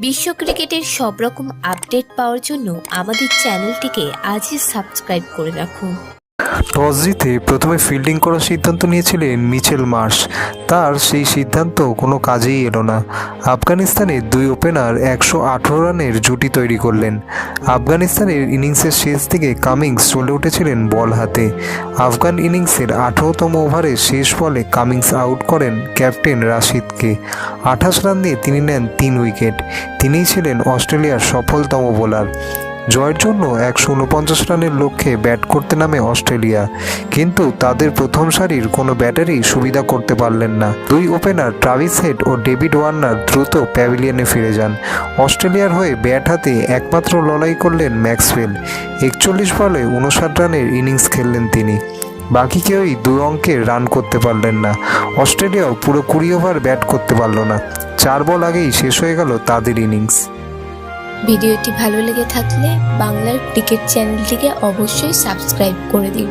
বিশ্ব ক্রিকেটের সব রকম আপডেট পাওয়ার জন্য আমাদের চ্যানেলটিকে আজই সাবস্ক্রাইব করে রাখুন। টস জিতে প্রথমে ফিল্ডিং করার সিদ্ধান্ত নিয়েছিলেন মিচেল মার্শ। তার সেই সিদ্ধান্ত কোনো কাজেই এলো না। আফগানিস্তানের দুই ওপেনার 118 রানের জুটি তৈরি করলেন। আফগানিস্তানের ইনিংসের শেষ দিকে কামিন্স চলে উঠেছিলেন বল হাতে। আফগান ইনিংসের 18তম ওভারে শেষ বলে কামিন্স আউট করেন ক্যাপ্টেন রাশিদকে। 28 রান দিয়ে তিনি নেন 3 উইকেট। তিনিই ছিলেন অস্ট্রেলিয়ার সফলতম বোলার। জয়ের জন্য 149 রানের লক্ষ্যে ব্যাট করতে নামে অস্ট্রেলিয়া, কিন্তু তাদের প্রথম সারির কোনো ব্যাটারই সুবিধা করতে পারলেন না। দুই ওপেনার ট্রাভিস হেড ও ডেভিড ওয়ার্নার দ্রুত প্যাভিলিয়নে ফিরে যান। অস্ট্রেলিয়ার হয়ে ব্যাট হাতে একমাত্র লড়াই করলেন ম্যাক্সওয়েল। 41 বলে 59 রানের ইনিংস খেললেন তিনি। বাকি কেউই 2 অঙ্কের রান করতে পারলেন না। অস্ট্রেলিয়াও পুরো 20 ওভার ব্যাট করতে পারল না। 4 বল আগেই শেষ হয়ে গেল তাদের ইনিংস। ভিডিওটি ভালো লেগে থাকলে বাংলার ক্রিকেট চ্যানেলটিকে অবশ্যই সাবস্ক্রাইব করে দিন।